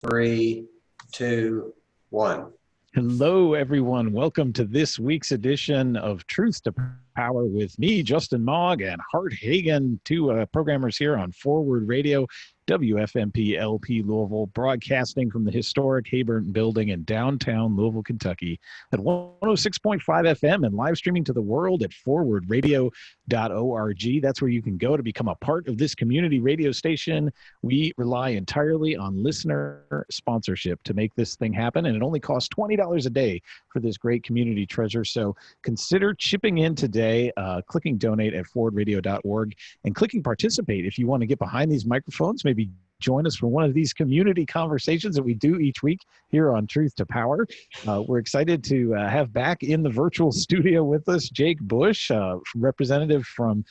Three, two, one. Hello, everyone. Welcome to this week's edition of Truth to Power with me, Justin Mogg, and Hart Hagen, two programmers here on Forward Radio, WFMP LP Louisville, broadcasting from the historic Hayburton Building in downtown Louisville, Kentucky at 106.5 FM and live streaming to the world at forwardradio.org. That's where you can go to become a part of this community radio station. We rely entirely on listener sponsorship to make this thing happen, and it only costs $20 a day for this great community treasure. So consider chipping in today, clicking donate at forwardradio.org and clicking participate if you want to get behind these microphones, maybe join us for one of these community conversations that we do each week here on Truth to Power. We're excited to have back in the virtual studio with us Jake Bush, representative from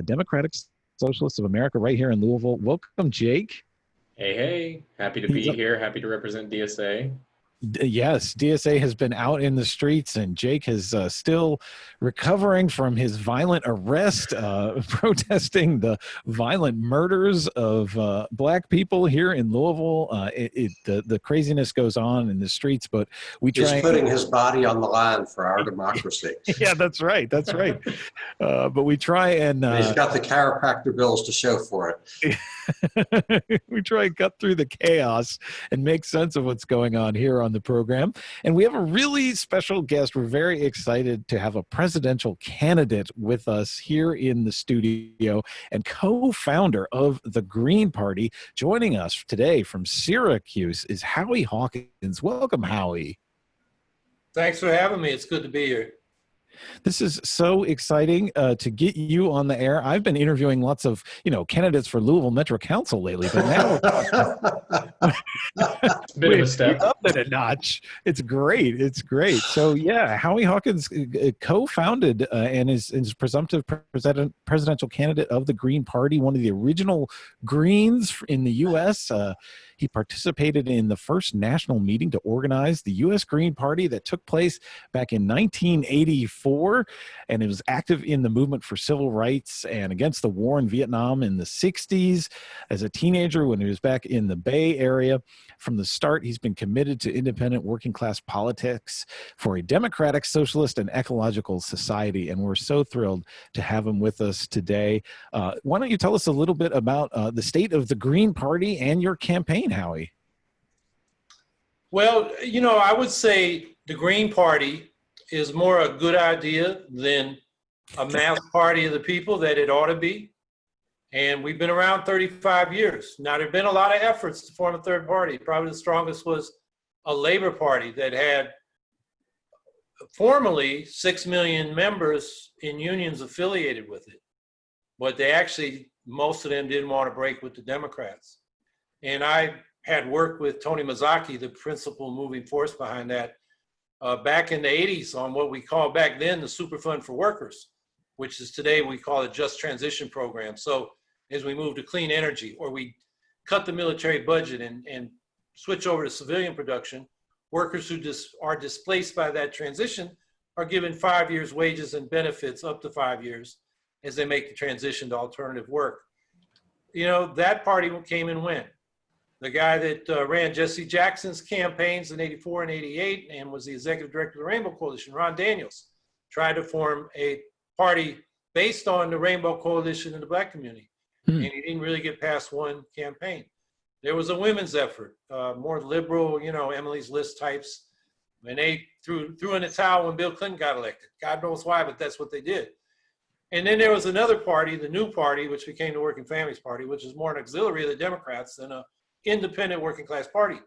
Democratic Socialists of America right here in Louisville. Welcome, Jake. Hey, happy to be here. Happy to represent DSA. Yes, DSA has been out in the streets, and Jake is still recovering from his violent arrest, protesting the violent murders of black people here in Louisville. The craziness goes on in the streets, but we try. He's putting his body on the line for our democracy. Yeah, that's right. That's right. But we try and he's got the chiropractor bills to show for it. We try and cut through the chaos and make sense of what's going on here on the program. And we have a really special guest. We're very excited to have a presidential candidate with us here in the studio and co-founder of the Green Party. Joining us today from Syracuse is Howie Hawkins. Welcome, Howie. Thanks for having me. It's good to be here. This is so exciting to get you on the air. I've been interviewing lots of, candidates for Louisville Metro Council lately, but now bit of a step up it a notch. It's great. It's great. So yeah, Howie Hawkins co-founded and is presumptive presidential candidate of the Green Party, one of the original Greens in the U.S. He participated in the first national meeting to organize the U.S. Green Party that took place back in 1984, and it was active in the movement for civil rights and against the war in Vietnam in the 60s. As a teenager, when he was back in the Bay Area, from the start, he's been committed to independent working class politics for a democratic, socialist, and ecological society, and we're so thrilled to have him with us today. Why don't you tell us a little bit about the state of the Green Party and your campaign, Howie? Well, I would say the Green Party is more a good idea than a mass party of the people that it ought to be. And we've been around 35 years. Now, there have been a lot of efforts to form a third party. Probably the strongest was a Labor Party that had formerly 6 million members in unions affiliated with it. But they actually, most of them didn't want to break with the Democrats. And I had worked with Tony Mazzocchi, the principal moving force behind that, back in the 80s on what we called back then the Superfund for Workers, which is today we call it Just Transition Program. So as we move to clean energy, or we cut the military budget and switch over to civilian production, workers who are displaced by that transition are given 5 years wages and benefits up to 5 years as they make the transition to alternative work. That party came and went. The guy that ran Jesse Jackson's campaigns in 84 and 88 and was the executive director of the Rainbow Coalition, Ron Daniels, tried to form a party based on the Rainbow Coalition in the black community. And he didn't really get past one campaign. There was a women's effort, more liberal, Emily's List types, and they threw in the towel when Bill Clinton got elected. God knows why, but that's what they did. And then there was another party, the New Party, which became the Working Families Party, which is more an auxiliary of the Democrats than an independent working class party.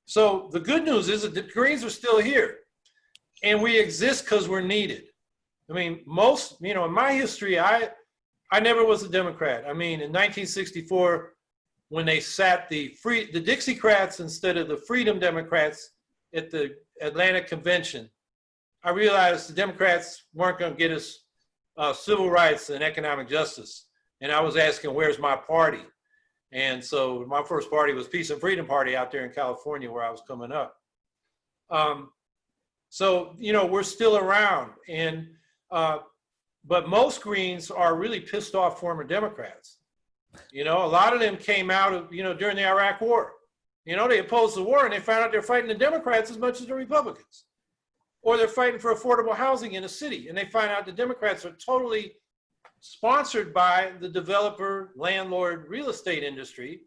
So the good news is that the Greens are still here, and we exist because we're needed. I mean, in my history, I never was a Democrat. I mean, in 1964, when they sat the Dixiecrats instead of the Freedom Democrats at the Atlanta Convention, I realized the Democrats weren't going to get us civil rights and economic justice. And I was asking, where's my party? And so my first party was Peace and Freedom Party out there in California where I was coming up. So, we're still around. And but most Greens are really pissed off former Democrats. A lot of them came out of, during the Iraq War. You know, they oppose the war and they find out they're fighting the Democrats as much as the Republicans. Or they're fighting for affordable housing in a city and they find out the Democrats are totally sponsored by the developer, landlord, real estate industry,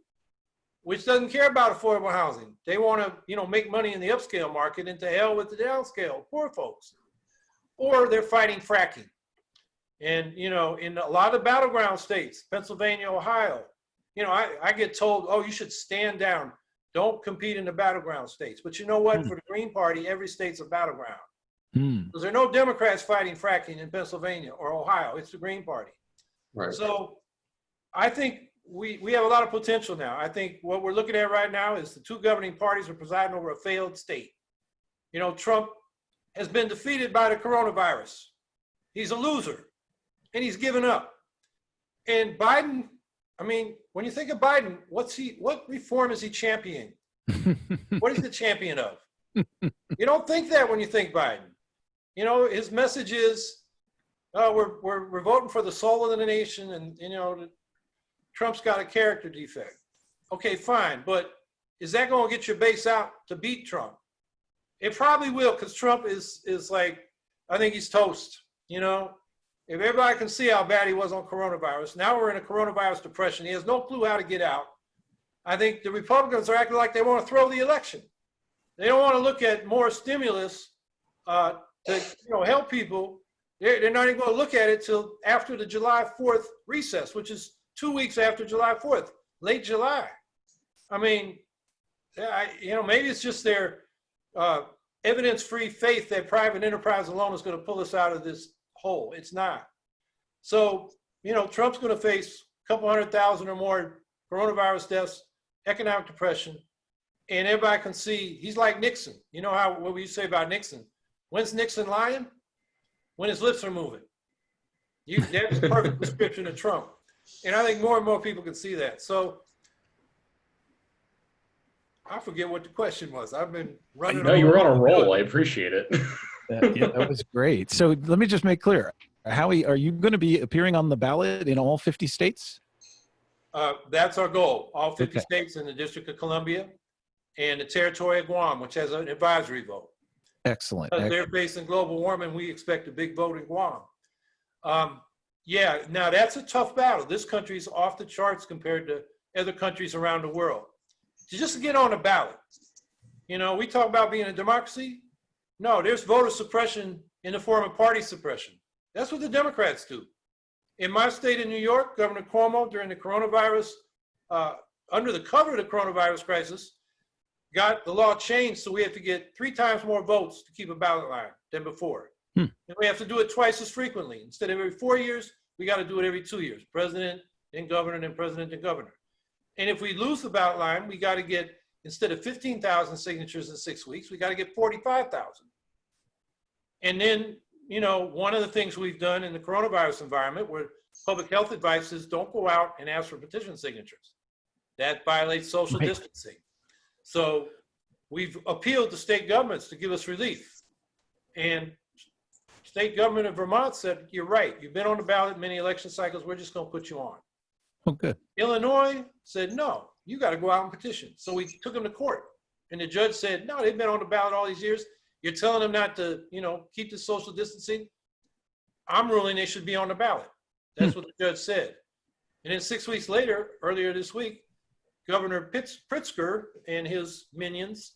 which doesn't care about affordable housing. They want to, you know, make money in the upscale market and to hell with the downscale, poor folks. Or they're fighting fracking. And, you know, in a lot of battleground states, Pennsylvania, Ohio, you know, I get told, oh, you should stand down. Don't compete in the battleground states. But you know what? For the Green Party, every state's a battleground. Because there are no Democrats fighting fracking in Pennsylvania or Ohio. It's the Green Party. Right. So I think we have a lot of potential now. I think what we're looking at right now is the two governing parties are presiding over a failed state. You know, Trump has been defeated by the coronavirus. He's a loser and he's given up. And Biden, I mean, when you think of Biden, what reform is he championing? What is the champion of? You don't think that when you think Biden. You know, his message is, we're voting for the soul of the nation, and you know, Trump's got a character defect. Okay, fine, but is that going to get your base out to beat Trump? It probably will, because Trump is like, I think he's toast. You know, if everybody can see how bad he was on coronavirus, now we're in a coronavirus depression. He has no clue how to get out. I think the Republicans are acting like they want to throw the election. They don't want to look at more stimulus to, you know, help people. They're not even going to look at it till after the July 4th recess, which is 2 weeks after July 4th, late July. I mean, you know, maybe it's just their evidence-free faith that private enterprise alone is going to pull us out of this hole. It's not. So, you know, Trump's going to face a couple 100,000 or more coronavirus deaths, economic depression, and everybody can see he's like Nixon. You know what we say about Nixon? When's Nixon lying? When his lips are moving. That's a perfect description of Trump. And I think more and more people can see that. So I forget what the question was. I've been running. No, you were on a roll. I appreciate it. Yeah, that was great. So let me just make clear. Howie, are you going to be appearing on the ballot in all 50 states? That's our goal. All 50 states and the District of Columbia and the territory of Guam, which has an advisory vote. Excellent. Because they're facing global warming, we expect a big vote in Guam. Yeah, now that's a tough battle. This country's off the charts compared to other countries around the world. Just to get on the ballot, you know, we talk about being a democracy. No, there's voter suppression in the form of party suppression. That's what the Democrats do. In my state of New York, Governor Cuomo, during the coronavirus, under the cover of the coronavirus crisis, got the law changed so we have to get 3 times more votes to keep a ballot line than before. And we have to do it twice as frequently. Instead of every 4 years, we got to do it every 2 years. President, then governor, then president, then governor. And if we lose the ballot line, we got to get, instead of 15,000 signatures in 6 weeks, we got to get 45,000. And then, you know, one of the things we've done in the coronavirus environment where public health advice is don't go out and ask for petition signatures. That violates social distancing. So we've appealed to state governments to give us relief. And state government of Vermont said, you're right. You've been on the ballot many election cycles. We're just going to put you on. Oh, good. Illinois said, no, you got to go out and petition. So we took them to court. And the judge said, no, they've been on the ballot all these years. You're telling them not to, you know, keep the social distancing. I'm ruling they should be on the ballot. That's what the judge said. And then 6 weeks later, earlier this week, Governor Pritzker and his minions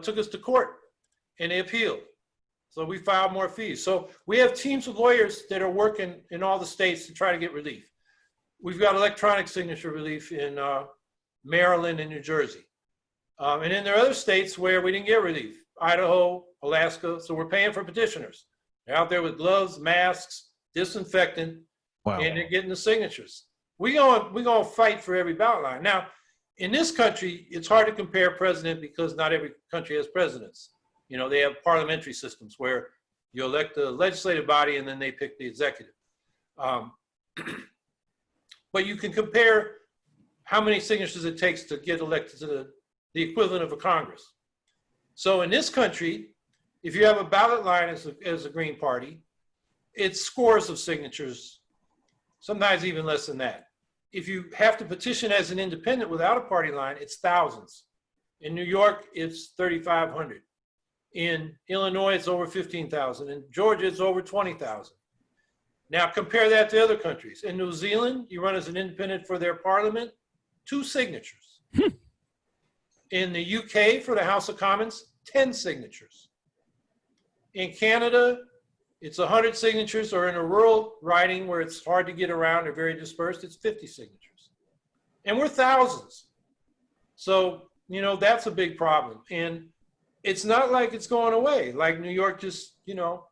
took us to court and they appealed. So we filed more fees. So we have teams of lawyers that are working in all the states to try to get relief. We've got electronic signature relief in Maryland and New Jersey. And then there are other states where we didn't get relief. Idaho, Alaska. So we're paying for petitioners. They're out there with gloves, masks, disinfectant, and they're getting the signatures. We're going to fight for every ballot line. Now, in this country, it's hard to compare president because not every country has presidents. You know, they have parliamentary systems where you elect the legislative body and then they pick the executive. But you can compare how many signatures it takes to get elected to the equivalent of a Congress. So in this country, if you have a ballot line as a Green Party, it's scores of signatures, sometimes even less than that. If you have to petition as an independent without a party line, it's thousands. In New York, it's 3,500. In Illinois, it's over 15,000. In Georgia, it's over 20,000. Now compare that to other countries. In New Zealand, you run as an independent for their parliament, 2 signatures. In the UK, for the House of Commons, 10 signatures. In Canada, it's 100 signatures, or in a rural riding where it's hard to get around or very dispersed, it's 50 signatures. And we're thousands. So, you know, that's a big problem. And it's not like it's going away. Like New York just, you know,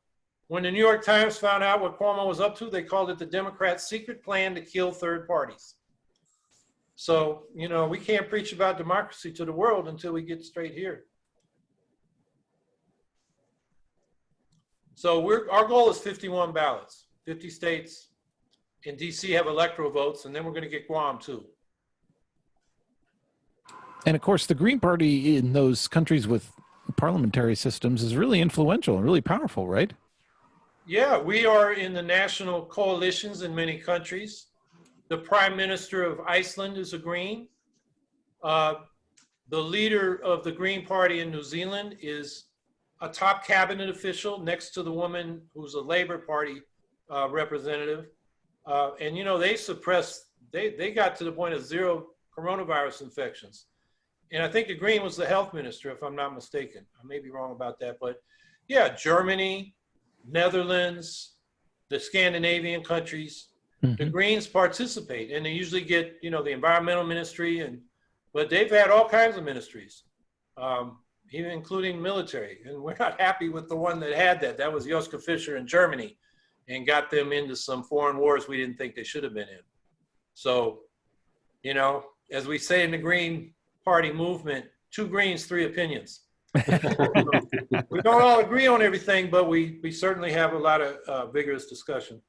when the New York Times found out what Cuomo was up to, they called it the Democrats' secret plan to kill third parties. So, you know, we can't preach about democracy to the world until we get straight here. So our goal is 51 ballots, 50 states. In DC have electoral votes, and then we're going to get Guam too. And of course, the Green Party in those countries with parliamentary systems is really influential and really powerful, right? Yeah, we are in the national coalitions in many countries. The Prime Minister of Iceland is a Green. The leader of the Green Party in New Zealand is a top cabinet official next to the woman who's a Labour Party representative. And, you know, they got to the point of 0 coronavirus infections. And I think the Green was the health minister, if I'm not mistaken. I may be wrong about that, but yeah, Germany, Netherlands, the Scandinavian countries, the Greens participate, and they usually get, you know, the environmental ministry, but they've had all kinds of ministries, even including military. And we're not happy with the one that had that. That was Joschka Fischer in Germany, and got them into some foreign wars we didn't think they should have been in. So, you know, as we say in the Green Party movement, 2 Greens, 3 opinions. We don't all agree on everything, but we certainly have a lot of vigorous discussion.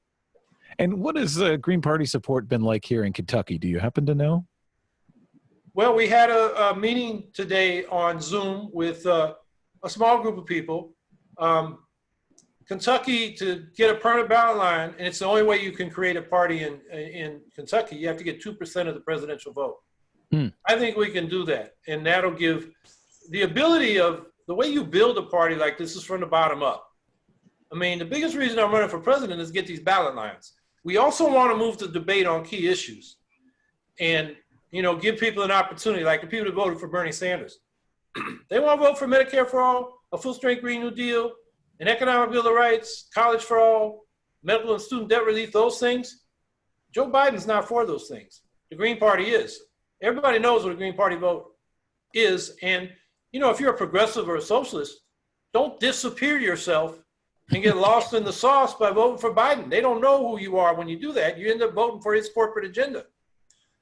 And what has Green Party support been like here in Kentucky? Do you happen to know? Well, we had a meeting today on Zoom with a small group of people. Kentucky, to get a permanent ballot line, and it's the only way you can create a party in Kentucky, you have to get 2% of the presidential vote. I think we can do that, and that'll give the ability of the way you build a party like this is from the bottom up. I mean, the biggest reason I'm running for president is to get these ballot lines. We also want to move the debate on key issues and, you know, give people an opportunity, like the people that voted for Bernie Sanders. They want to vote for Medicare for all, a full-strength Green New Deal, an economic bill of rights, college for all, medical and student debt relief, those things. Joe Biden's not for those things. The Green Party is. Everybody knows what a Green Party vote is. And, you know, if you're a progressive or a socialist, don't disappear yourself and get lost in the sauce by voting for Biden. They don't know who you are when you do that. You end up voting for his corporate agenda.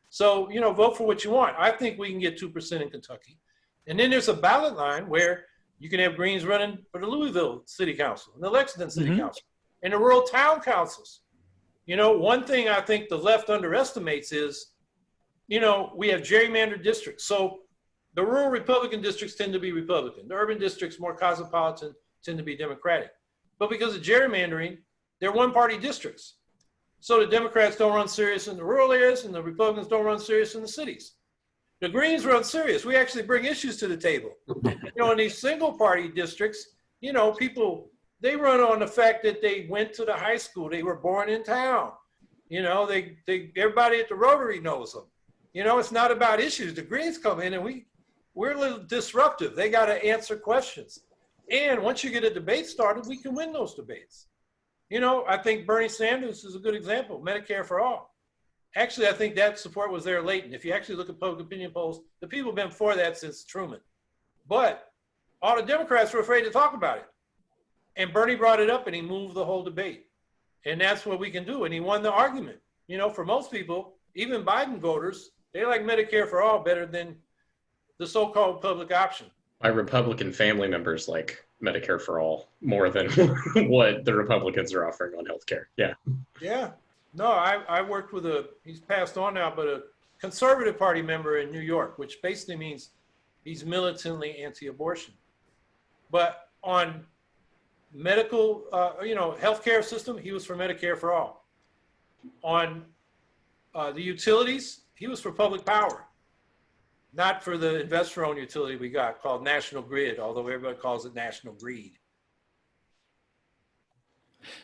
So, you know, vote for what you want. I think we can get 2% in Kentucky. And then there's a ballot line where you can have Greens running for the Louisville City Council and the Lexington City Council and the rural town councils. You know, one thing I think the left underestimates is, you know, we have gerrymandered districts. So the rural Republican districts tend to be Republican. The urban districts, more cosmopolitan, tend to be Democratic. But because of gerrymandering, they're one-party districts. So the Democrats don't run serious in the rural areas and the Republicans don't run serious in the cities. The Greens run serious. We actually bring issues to the table. You know, in these single-party districts, you know, people, they run on the fact that they went to the high school. They were born in town. You know, everybody at the Rotary knows them. You know, it's not about issues. The Greens come in and we're a little disruptive. They got to answer questions. And once you get a debate started, we can win those debates. You know, I think Bernie Sanders is a good example, Medicare for all. Actually, I think that support was there latent. If you actually look at public opinion polls, the people have been for that since Truman. But all the Democrats were afraid to talk about it. And Bernie brought it up and he moved the whole debate. And that's what we can do. And he won the argument. You know, for most people, even Biden voters, they like Medicare for all better than the so-called public option. My Republican family members like Medicare for all more than what the Republicans are offering on healthcare. Yeah. Yeah. No, I worked with he's passed on now, but a conservative party member in New York, which basically means he's militantly anti-abortion. But on medical, you know, healthcare system, he was for Medicare for all. On the utilities, he was for public power. not for the investor-owned utility we got called National Grid, although everybody calls it National Greed.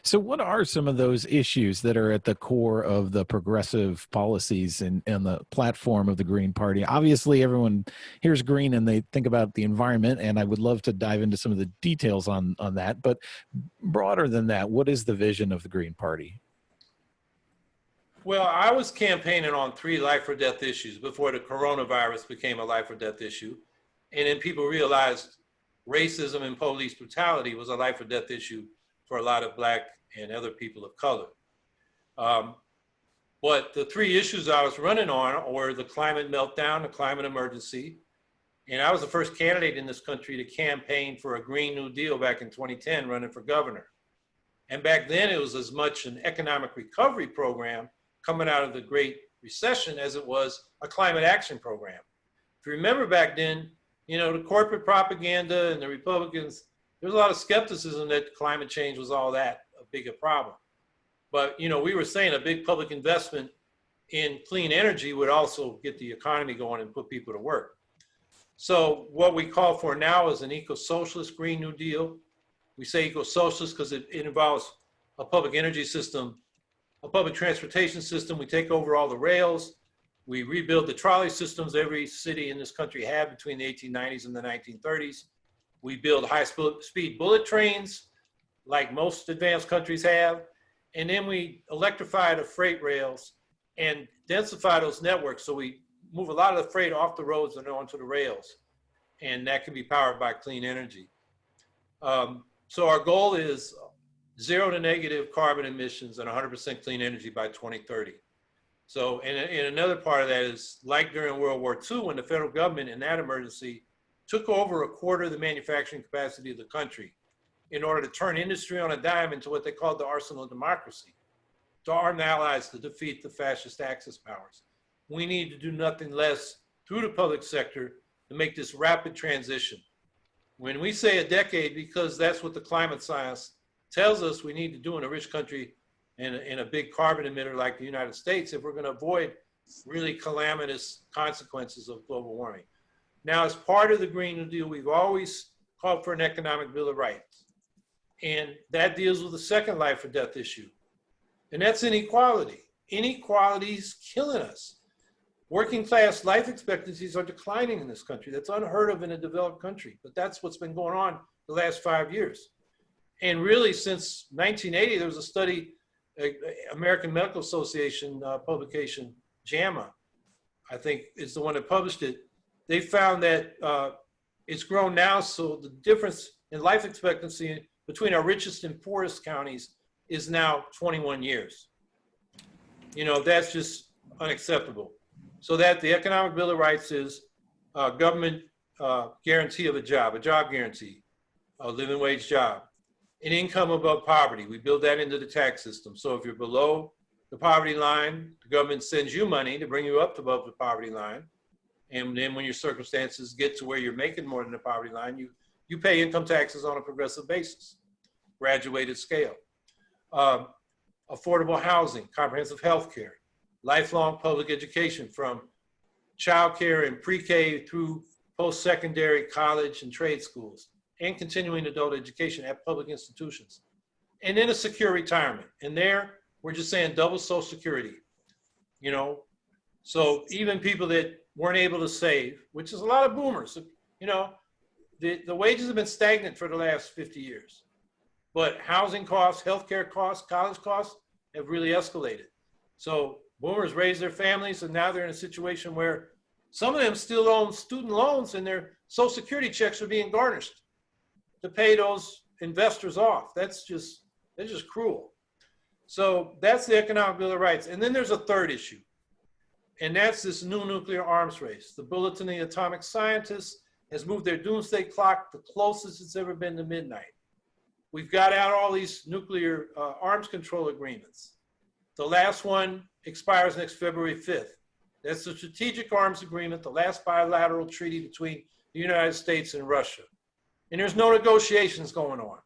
So what are some of those issues that are at the core of the progressive policies and the platform of the Green Party? Obviously, everyone hears green and they think about the environment, and I would love to dive into some of the details on that. But broader than that, what is the vision of the Green Party? Well, I was campaigning on 3 life or death issues before the coronavirus became a life or death issue. And then people realized racism and police brutality was a life or death issue for a lot of Black and other people of color. But the 3 issues I was running on were the climate meltdown, the climate emergency. And I was the first candidate in this country to campaign for a Green New Deal back in 2010, running for governor. And back then it was as much an economic recovery program coming out of the Great Recession as it was a climate action program. If you remember back then, you know, the corporate propaganda and the Republicans, there was a lot of skepticism that climate change was all that a big a problem. But, you know, we were saying a big public investment in clean energy would also get the economy going and put people to work. So what we call for now is an eco-socialist Green New Deal. We say eco-socialist because it involves a public energy system, a public transportation system. We take over all the rails. We rebuild the trolley systems every city in this country had between the 1890s and the 1930s. We build high-speed bullet trains like most advanced countries have. And then we electrify the freight rails and densify those networks. So we move a lot of the freight off the roads and onto the rails. And that can be powered by clean energy. So our goal is 0 to negative carbon emissions and 100% clean energy by 2030. So, and another part of that is like during World War II, when the federal government in that emergency took over a quarter of the manufacturing capacity of the country in order to turn industry on a dime into what they called the arsenal of democracy, to arm the allies to defeat the fascist Axis powers. We need to do nothing less through the public sector to make this rapid transition. When we say a decade, because that's what the climate science tells us we need to do in a rich country and in a big carbon emitter like the United States if we're going to avoid really calamitous consequences of global warming. Now, as part of the Green New Deal, we've always called for an economic Bill of Rights. And that deals with the second life or death issue. And that's inequality. Inequality's killing us. Working class life expectancies are declining in this country. That's unheard of in a developed country, but that's what's been going on the last 5 years. And really, since 1980, there was a study, American Medical Association publication, JAMA, I think is the one that published it. They found that it's grown now, so the difference in life expectancy between our richest and poorest counties is now 21 years. You know, that's just unacceptable. So that the Economic Bill of Rights is government guarantee of a job guarantee, a living wage job, an income above poverty. We build that into the tax system. So if you're below the poverty line, the government sends you money to bring you up above the poverty line. And then when your circumstances get to where you're making more than the poverty line, you pay income taxes on a progressive basis, graduated scale. Affordable housing, comprehensive health care, lifelong public education from childcare and pre-K through post-secondary college and trade schools, and continuing adult education at public institutions. And then a secure retirement. And there, we're just saying double Social Security, you know? So even people that weren't able to save, which is a lot of boomers, you know, the wages have been stagnant for the last 50 years. But housing costs, healthcare costs, college costs have really escalated. So boomers raised their families, and now they're in a situation where some of them still own student loans and their Social Security checks are being garnished to pay those investors off. That's just cruel. So that's the Economic Bill of Rights. And then there's a third issue, and that's this new nuclear arms race. The Bulletin of the Atomic Scientists has moved their doomsday clock the closest it's ever been to midnight. We've got out all these nuclear arms control agreements. The last one expires next February 5th. That's the Strategic Arms Agreement, the last bilateral treaty between the United States and Russia. And there's no negotiations going on.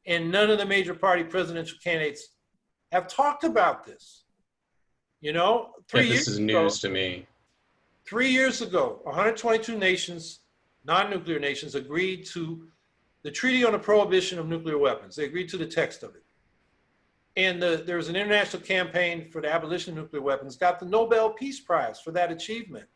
And none of the major party presidential candidates have talked about this. You know, this is news to me. 3 years ago, 122 nations, non-nuclear nations, agreed to the Treaty on the Prohibition of Nuclear Weapons. They agreed to the text of it. And there was an international campaign for the abolition of nuclear weapons, got the Nobel Peace Prize for that achievement.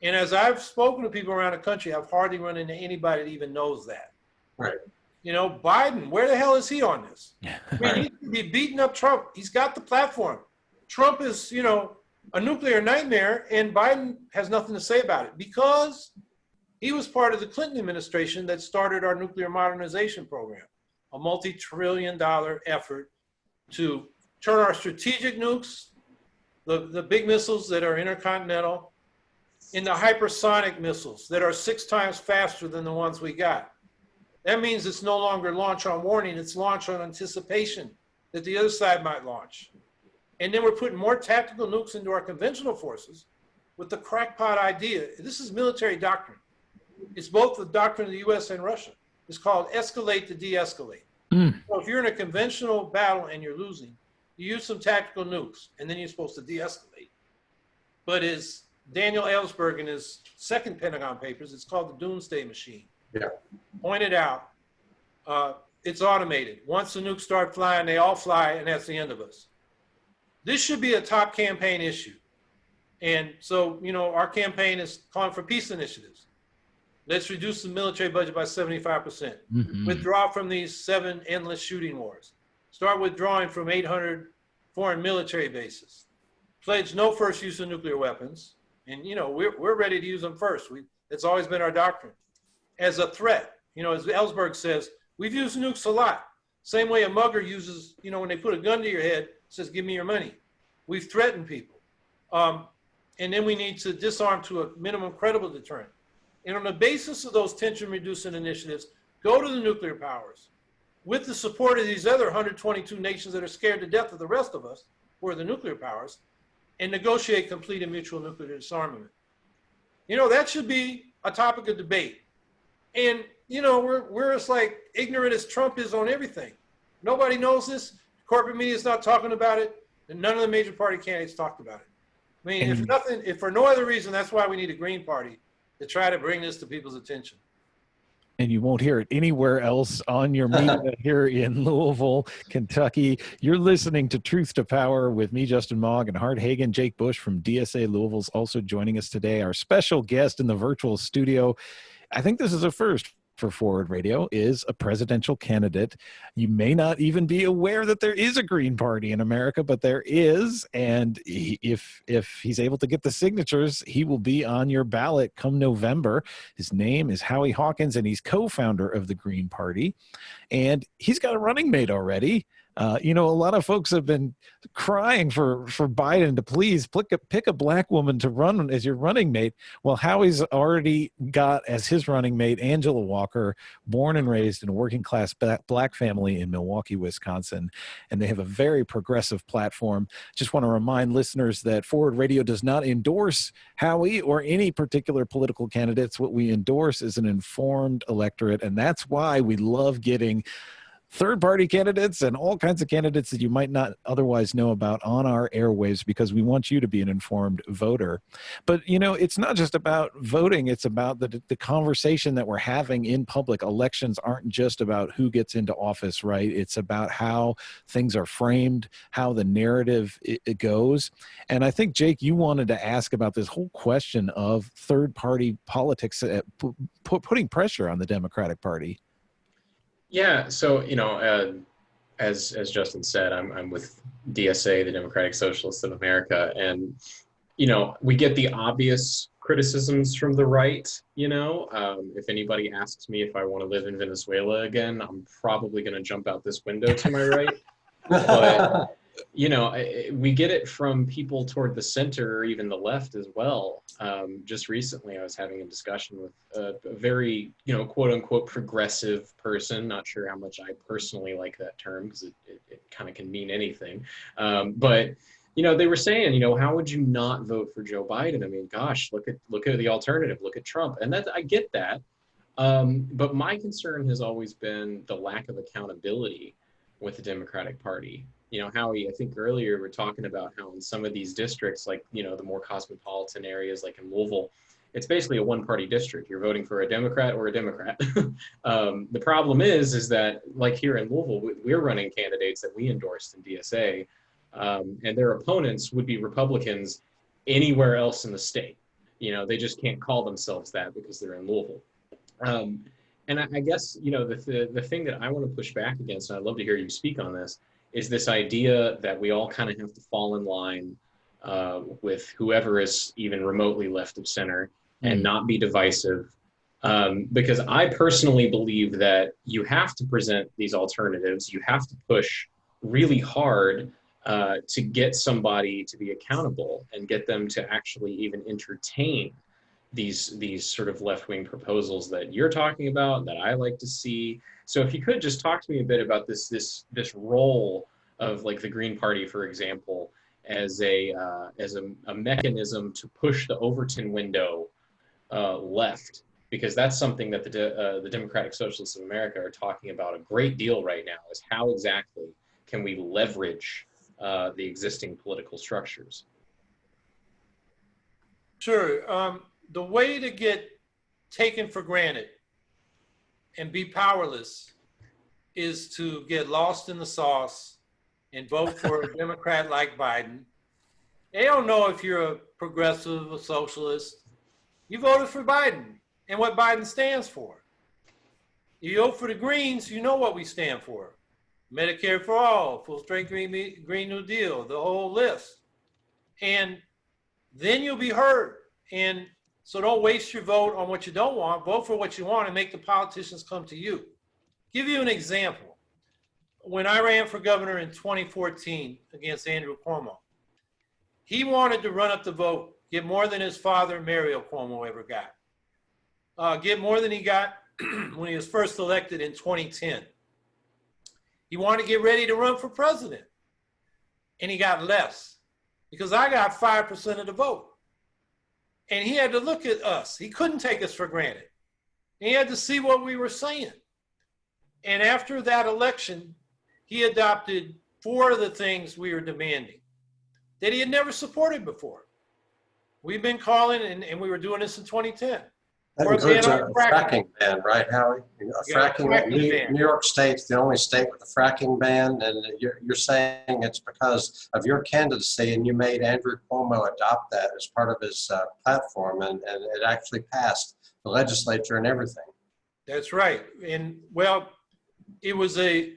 And as I've spoken to people around the country, I've hardly run into anybody that even knows that. Right. You know, Biden, where the hell is he on this? I mean, Right. he could be beating up Trump. He's got the platform. Trump is, you know, a nuclear nightmare, and Biden has nothing to say about it because he was part of the Clinton administration that started our nuclear modernization program, a multi-trillion-dollar effort to turn our strategic nukes, the big missiles that are intercontinental, into hypersonic missiles that are 6 times faster than the ones we got. That means it's no longer launch on warning, it's launch on anticipation that the other side might launch. And then we're putting more tactical nukes into our conventional forces with the crackpot idea. This is military doctrine. It's both the doctrine of the US and Russia. It's called escalate to de-escalate. So if you're in a conventional battle and you're losing, you use some tactical nukes and then you're supposed to de-escalate. But as Daniel Ellsberg in his second Pentagon papers, it's called the doomsday machine. Yeah. Pointed out, it's automated. Once the nukes start flying, they all fly, and that's the end of us. This should be a top campaign issue. And so, you know, our campaign is calling for peace initiatives. Let's reduce the military budget by 75%. Withdraw from these 7 endless shooting wars. Start withdrawing from 800 foreign military bases. Pledge no first use of nuclear weapons. And, you know, we're ready to use them first. It's always been our doctrine. As a threat, you know, as Ellsberg says, we've used nukes a lot. Same way a mugger uses, you know, when they put a gun to your head, says, give me your money. We've threatened people. And then we need to disarm to a minimum credible deterrent. And on the basis of those tension reducing initiatives, go to the nuclear powers with the support of these other 122 nations that are scared to death of the rest of us, who are the nuclear powers, and negotiate complete and mutual nuclear disarmament. You know, that should be a topic of debate. And, you know, we're as like ignorant as Trump is on everything. Nobody knows this. Corporate media is not talking about it, and none of the major party candidates talked about it. I mean, if for no other reason, that's why we need a Green Party to try to bring this to people's attention. And you won't hear it anywhere else on your media here in Louisville, Kentucky. You're listening to Truth to Power with me, Justin Mogg, and Hart Hagen. Jake Bush from DSA Louisville's also joining us today. Our special guest in the virtual studio, I think this is a first for Forward Radio, is a presidential candidate. You may not even be aware that there is a Green Party in America, but there is. And if he's able to get the signatures, he will be on your ballot come November. His name is Howie Hawkins, and he's co-founder of the Green Party. And he's got a running mate already. You know, a lot of folks have been crying for Biden to please pick a black woman to run as your running mate. Well, Howie's already got as his running mate Angela Walker, born and raised in a working class black family in Milwaukee, Wisconsin, and they have a very progressive platform. Just want to remind listeners that Forward Radio does not endorse Howie or any particular political candidates. What we endorse is an informed electorate, and that's why we love getting third-party candidates and all kinds of candidates that you might not otherwise know about on our airwaves, because we want you to be an informed voter. But, you know, it's not just about voting. It's about the conversation that we're having in public. Elections aren't just about who gets into office, right? It's about how things are framed, how the narrative it goes. And I think, Jake, you wanted to ask about this whole question of third-party politics putting pressure on the Democratic Party. Yeah, so, you know, as Justin said, I'm with DSA, the Democratic Socialists of America, and, you know, we get the obvious criticisms from the right, you know. If anybody asks me if I want to live in Venezuela again, I'm probably going to jump out this window to my right. But, you know, we get it from people toward the center or even the left as well. Just recently, I was having a discussion with a very, you know, quote unquote progressive person. Not sure how much I personally like that term, because it kind of can mean anything. But, you know, they were saying, you know, how would you not vote for Joe Biden? I mean, gosh, look at the alternative, look at Trump. And that, I get that. But my concern has always been the lack of accountability with the Democratic Party. Howie, I think earlier we're talking about how in some of these districts, like, the more cosmopolitan areas, like in Louisville, it's basically a one-party district. You're voting for a Democrat or a Democrat. The problem is that, like here in Louisville, we're running candidates that we endorsed in DSA, and their opponents would be Republicans anywhere else in the state. They just can't call themselves that because they're in Louisville. And I guess, the thing that I want to push back against, and I'd love to hear you speak on this, is this idea that we all kind of have to fall in line with whoever is even remotely left of center and not be divisive. Because I personally believe that you have to present these alternatives. You have to push really hard to get somebody to be accountable and get them to actually even entertain these sort of left-wing proposals that you're talking about, that I like to see. So if you could just talk to me a bit about this role of, like, the Green Party, for example, as a mechanism to push the Overton window left, because that's something that the Democratic Socialists of America are talking about a great deal right now, is how exactly can we leverage the existing political structures? Sure. The way to get taken for granted and be powerless is to get lost in the sauce and vote for a Democrat like Biden. They don't know if you're a progressive, a socialist. You voted for Biden and what Biden stands for. You vote for the Greens, you know what we stand for. Medicare for all, full strength Green New Deal, the whole list. And then you'll be heard. And so don't waste your vote on what you don't want. Vote for what you want and make the politicians come to you. Give you an example. When I ran for governor in 2014 against Andrew Cuomo, he wanted to run up the vote, get more than his father, Mario Cuomo, ever got. Get more than he got when he was first elected in 2010. He wanted to get ready to run for president, and he got less because I got 5% of the vote. And he had to look at us. He couldn't take us for granted. He had to see what we were saying. And after that election, he adopted 4 of the things we were demanding that he had never supported before. We've been calling, and we were doing this in 2010. That includes a fracking ban, right, Howie? New York State's the only state with a fracking ban, and you're saying it's because of your candidacy, and you made Andrew Cuomo adopt that as part of his platform, and it actually passed the legislature and everything. That's right. And well, it was a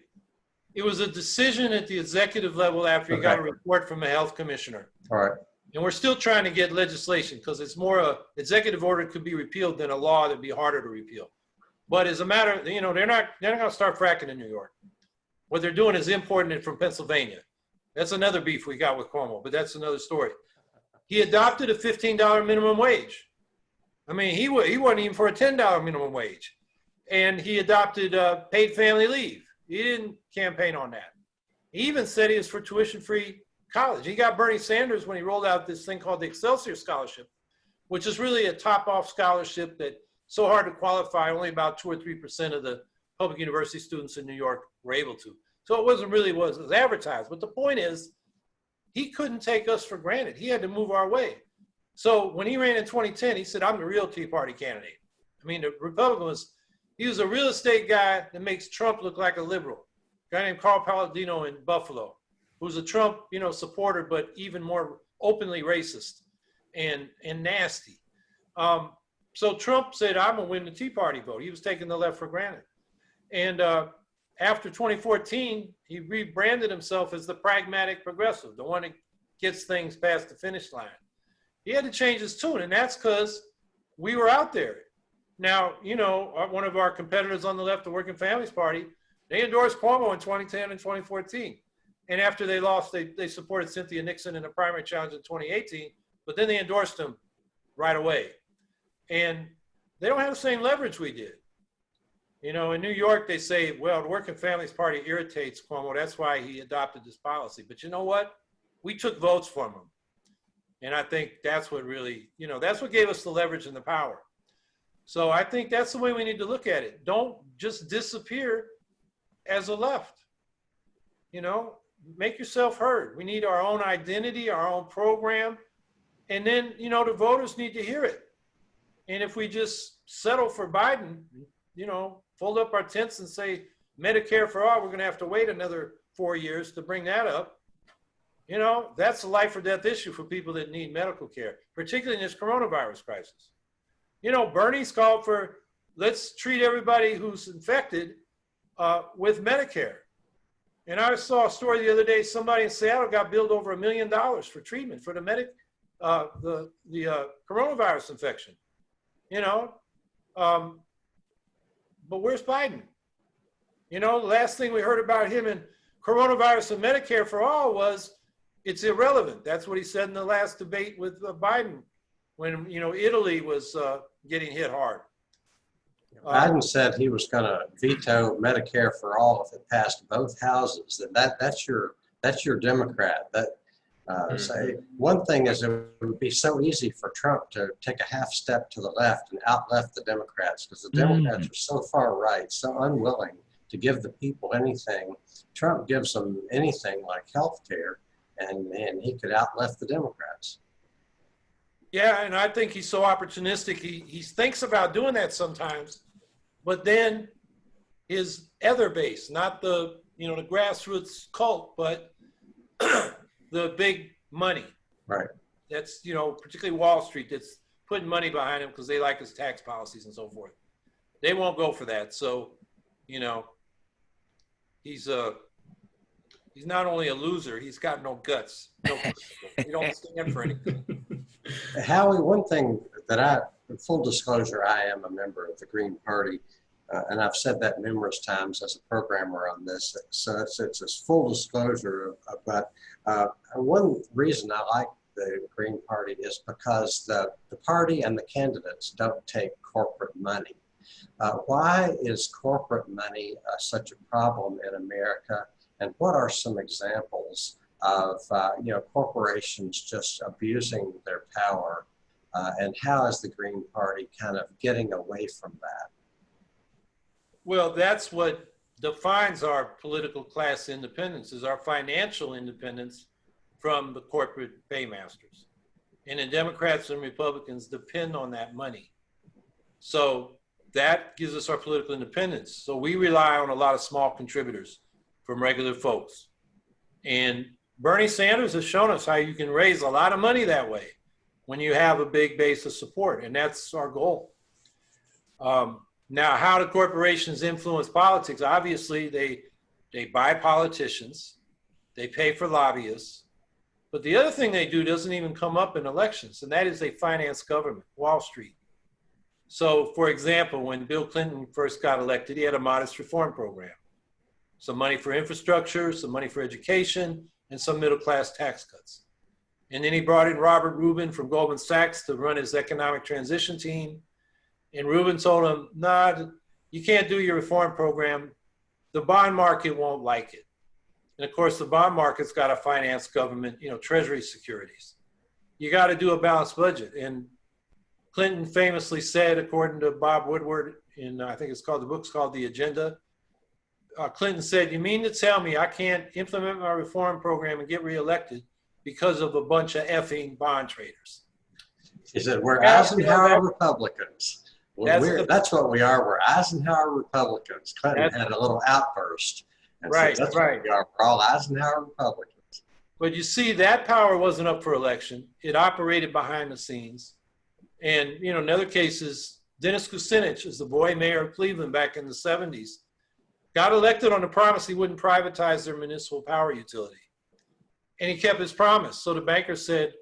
decision at the executive level after he got a report from a health commissioner. All right. And we're still trying to get legislation because it's more a executive order could be repealed than a law that'd be harder to repeal. But as a matter, they're not going to start fracking in New York. What they're doing is importing it from Pennsylvania. That's another beef we got with Cuomo, but that's another story. He adopted a $15 minimum wage. I mean, he wasn't even for a $10 minimum wage. And he adopted paid family leave. He didn't campaign on that. He even said he was for tuition-free college. He got Bernie Sanders when he rolled out this thing called the Excelsior Scholarship, which is really a top-off scholarship that's so hard to qualify. Only about 2 or 3% of the public university students in New York were able to. So it wasn't really what it was advertised. But the point is, he couldn't take us for granted. He had to move our way. So when he ran in 2010, he said, I'm the real Tea Party candidate. I mean, the Republican he was a real estate guy that makes Trump look like a liberal. A guy named Carl Palladino in Buffalo, who's a Trump, supporter, but even more openly racist and nasty. So Trump said, I'm gonna win the Tea Party vote. He was taking the left for granted. And after 2014, he rebranded himself as the pragmatic progressive, the one that gets things past the finish line. He had to change his tune, and that's because we were out there. Now, one of our competitors on the left, the Working Families Party, they endorsed Cuomo in 2010 and 2014. And after they lost, they supported Cynthia Nixon in the primary challenge in 2018, but then they endorsed him right away. And they don't have the same leverage we did. In New York, they say, well, the Working Families Party irritates Cuomo. That's why he adopted this policy. But you know what? We took votes from him. And I think that's what really, that's what gave us the leverage and the power. So I think that's the way we need to look at it. Don't just disappear as a left. make yourself heard. We need our own identity, our own program. And then, you know, the voters need to hear it. And if we just settle for Biden, you know, fold up our tents and say Medicare for all, we're going to have to wait another 4 years to bring that up. You know, that's a life or death issue for people that need medical care, particularly in this coronavirus crisis. You know, Bernie's called for, let's treat everybody who's infected with Medicare. And I saw a story the other day, somebody in Seattle got billed over $1 million for treatment for the coronavirus infection. You know, but where's Biden? You know, the last thing we heard about him and coronavirus and Medicare for all was it's irrelevant. That's what he said in the last debate with Biden when, you know, Italy was getting hit hard. Biden said he was going to veto Medicare for all if it passed both houses. That's your Democrat. Say one thing is, it would be so easy for Trump to take a half step to the left and out-left the Democrats, because the Democrats are so far right, so unwilling to give the people anything. Trump gives them anything like health care, and he could out-left the Democrats. Yeah, and I think he's so opportunistic. He thinks about doing that sometimes, but then his other base, not the, you know, the grassroots cult, but the big money. Right. That's, you know, particularly Wall Street, that's putting money behind him because they like his tax policies and so forth. They won't go for that. So, you know, he's not only a loser, he's got no guts. No, he don't stand for anything. Howie, one thing that full disclosure, I am a member of the Green Party, and I've said that numerous times as a programmer on this, so it's a full disclosure. But one reason I like the Green Party is because the party and the candidates don't take corporate money. Why is corporate money such a problem in America? And what are some examples of you know, corporations just abusing their power? And how is the Green Party kind of getting away from that? Well, that's what defines our political class independence, is our financial independence from the corporate paymasters. And the Democrats and Republicans depend on that money. So that gives us our political independence. So we rely on a lot of small contributors from regular folks. And Bernie Sanders has shown us how you can raise a lot of money that way when you have a big base of support, and that's our goal. Now, how do corporations influence politics? Obviously, they buy politicians, they pay for lobbyists, but the other thing they do doesn't even come up in elections, and that is they finance government, Wall Street. So, for example, when Bill Clinton first got elected, he had a modest reform program. Some money for infrastructure, some money for education, and some middle-class tax cuts. And then he brought in Robert Rubin from Goldman Sachs to run his economic transition team. And Rubin told him, nah, you can't do your reform program. The bond market won't like it. And of course, the bond market's got to finance government, you know, treasury securities. You got to do a balanced budget. And Clinton famously said, according to Bob Woodward, in I think the book's called The Agenda, Clinton said, you mean to tell me I can't implement my reform program and get reelected because of a bunch of effing bond traders? He said, we're Eisenhower Republicans. Well, that's what we are. We're Eisenhower Republicans. Clinton had a little outburst. And right, said, that's right. What we are. We're all Eisenhower Republicans. But you see, that power wasn't up for election. It operated behind the scenes. And, you know, in other cases, Dennis Kucinich is the boy mayor of Cleveland back in the 70s. Got elected on the promise he wouldn't privatize their municipal power utility. And he kept his promise. So the banker said,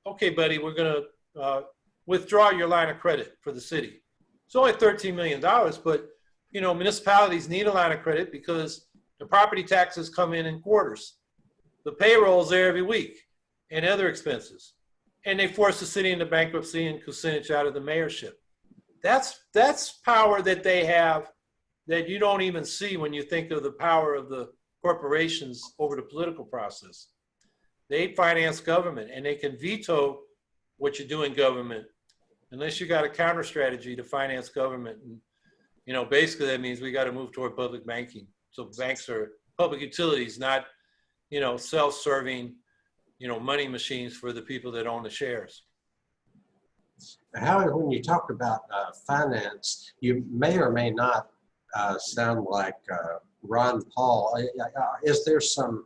okay, buddy, we're going to withdraw your line of credit for the city. It's only $13 million, but, you know, municipalities need a line of credit because the property taxes come in quarters. The payroll's there every week and other expenses. And they forced the city into bankruptcy and Kucinich out of the mayorship. That's power that they have that you don't even see when you think of the power of the corporations over the political process. They finance government and they can veto what you do in government unless you got a counter strategy to finance government. And, you know, basically that means we got to move toward public banking. So banks are public utilities, not self-serving, money machines for the people that own the shares. Howie, when you talk about finance, you may or may not sound like Ron Paul. Is there some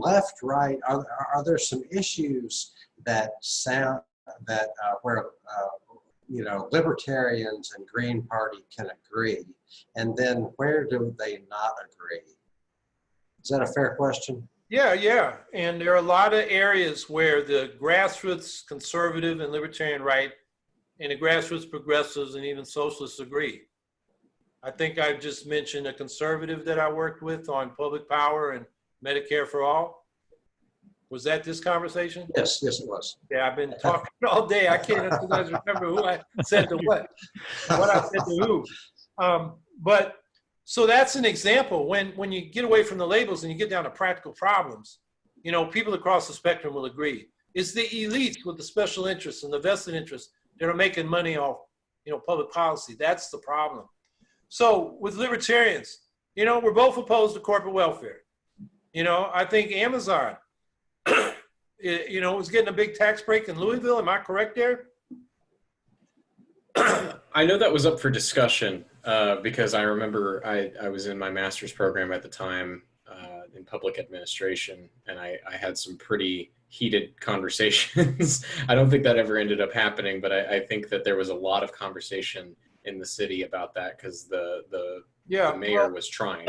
left, right? Are there some issues that sound that where libertarians and Green Party can agree, and then where do they not agree? Is that a fair question? Yeah. And there are a lot of areas where the grassroots conservative and libertarian right and the grassroots progressives and even socialists agree. I think I just mentioned a conservative that I worked with on public power and Medicare for all. Was that this conversation? Yes, it was. Yeah, I've been talking all day. I can't sometimes remember who I said to what I said to who. But so that's an example. When you get away from the labels and you get down to practical problems, people across the spectrum will agree. It's the elites with the special interests and the vested interests that are making money off, public policy. That's the problem. So with libertarians, we're both opposed to corporate welfare. I think Amazon, was getting a big tax break in Louisville. Am I correct there? I know that was up for discussion because I remember I was in my master's program at the time in public administration, and I had some pretty heated conversations. I don't think that ever ended up happening, but I think that there was a lot of conversation in the city about that because the mayor was trying.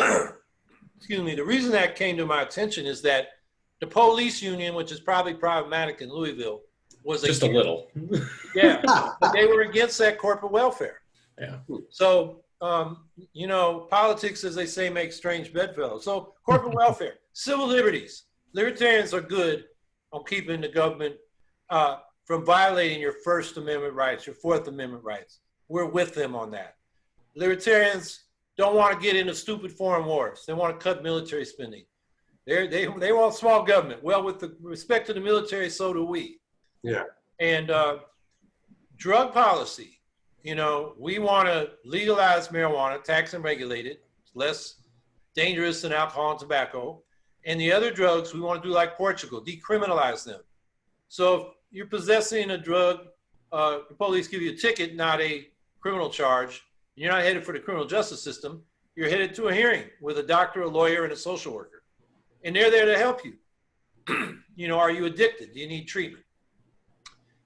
Excuse me. The reason that came to my attention is that the police union, which is probably problematic in Louisville, was just a little. Yeah, but they were against that corporate welfare. Yeah. So, politics, as they say, makes strange bedfellows. So corporate welfare, civil liberties. Libertarians are good on keeping the government from violating your First Amendment rights, your Fourth Amendment rights. We're with them on that. Libertarians don't want to get into stupid foreign wars. They want to cut military spending. They want small government. Well, with the respect to the military, so do we. Yeah. And drug policy, we want to legalize marijuana, tax and regulate it. It's less dangerous than alcohol and tobacco. And the other drugs, we want to do like Portugal, decriminalize them. So if you're possessing a drug, the police give you a ticket, not a criminal charge. You're not headed for the criminal justice system. You're headed to a hearing with a doctor, a lawyer, and a social worker. And they're there to help you. Are you addicted? Do you need treatment?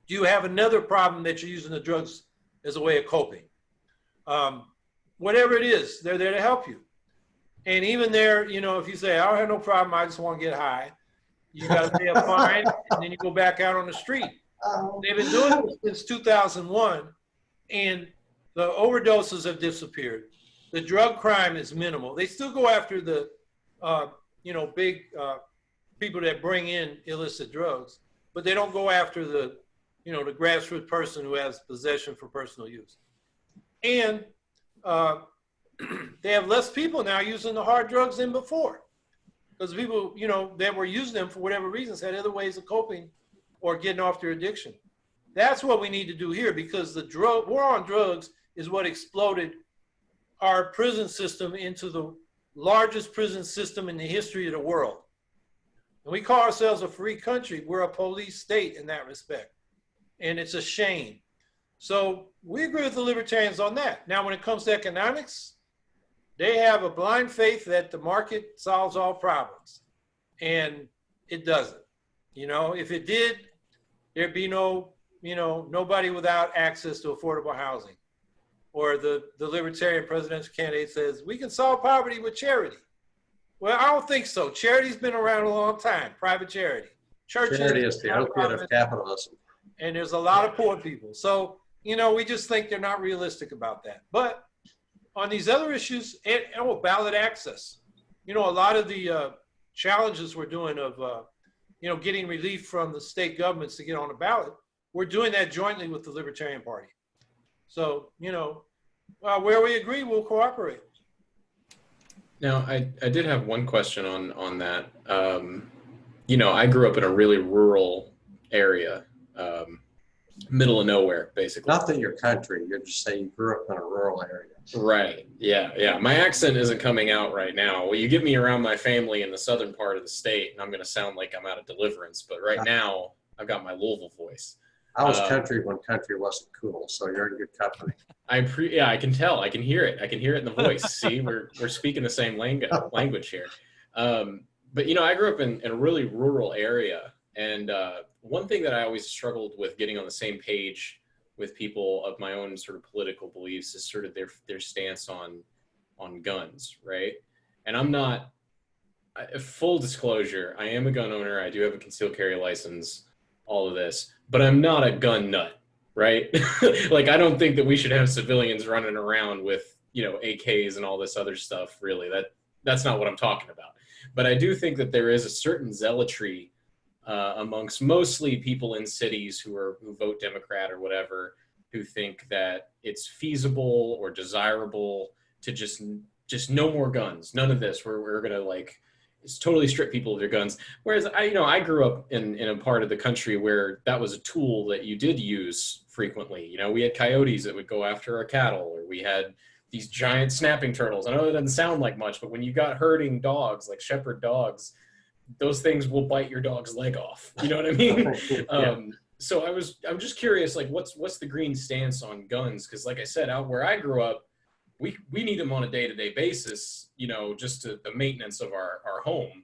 Do you have another problem that you're using the drugs as a way of coping? Whatever it is, they're there to help you. And even there, if you say, I don't have no problem, I just want to get high, you got to pay a fine, and then you go back out on the street. They've been doing this since 2001, and the overdoses have disappeared. The drug crime is minimal. They still go after the, big people that bring in illicit drugs, but they don't go after the grassroots person who has possession for personal use. And they have less people now using the hard drugs than before, because people, that were using them for whatever reasons had other ways of coping or getting off their addiction. That's what we need to do here, because the war on drugs is what exploded our prison system into the largest prison system in the history of the world. And we call ourselves a free country. We're a police state in that respect. And it's a shame. So we agree with the libertarians on that. Now, when it comes to economics, they have a blind faith that the market solves all problems. And it doesn't. If it did, there'd be nobody without access to affordable housing. Or the libertarian presidential candidate says, we can solve poverty with charity. Well, I don't think so. Charity's been around a long time, private charity. Charity is the opiate of capitalism. And there's a lot of poor people. So, we just think they're not realistic about that. But on these other issues, ballot access. A lot of the challenges we're doing of, getting relief from the state governments to get on the ballot, we're doing that jointly with the Libertarian Party. So, where we agree, we'll cooperate. Now, I did have one question on that. I grew up in a really rural area, middle of nowhere, basically. Not that you're country, you're just saying you grew up in a rural area. Right. Yeah. Yeah. My accent isn't coming out right now. Well, you get me around my family in the southern part of the state, and I'm going to sound like I'm out of Deliverance. But right now, I've got my Louisville voice. I was country when country wasn't cool, so you're in good company. Yeah, I can tell. I can hear it. I can hear it in the voice. See, we're speaking the same language here. But I grew up in a really rural area, and one thing that I always struggled with getting on the same page with people of my own sort of political beliefs is sort of their stance on guns, right? And I'm not, full disclosure, I am a gun owner. I do have a concealed carry license, all of this, but I'm not a gun nut, right? Like, I don't think that we should have civilians running around with, AKs and all this other stuff, really. That's not what I'm talking about. But I do think that there is a certain zealotry amongst mostly people in cities who vote Democrat or whatever, who think that it's feasible or desirable to just no more guns, none of this. We're gonna it's totally strip people of their guns. Whereas I grew up in a part of the country where that was a tool that you did use frequently. We had coyotes that would go after our cattle, or we had these giant snapping turtles. I know it doesn't sound like much, but when you got herding dogs, like shepherd dogs, those things will bite your dog's leg off. You know what I mean? Yeah. So I'm just curious, like, what's the green stance on guns? Because like I said, out where I grew up, we need them on a day-to-day basis, just to the maintenance of our home.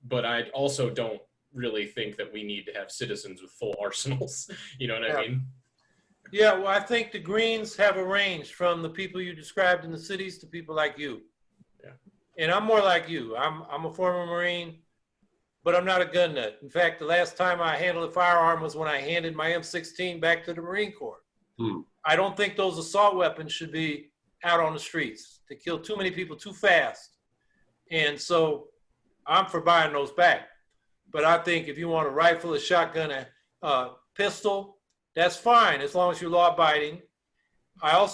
But I also don't really think that we need to have citizens with full arsenals. You know what I mean? Yeah, well, I think the Greens have a range from the people you described in the cities to people like you. Yeah. And I'm more like you. I'm a former Marine, but I'm not a gun nut. In fact, the last time I handled a firearm was when I handed my M16 back to the Marine Corps. I don't think those assault weapons should be out on the streets. They kill too many people too fast. And so I'm for buying those back. But I think if you want a rifle, a shotgun, a pistol, that's fine as long as you're law abiding. I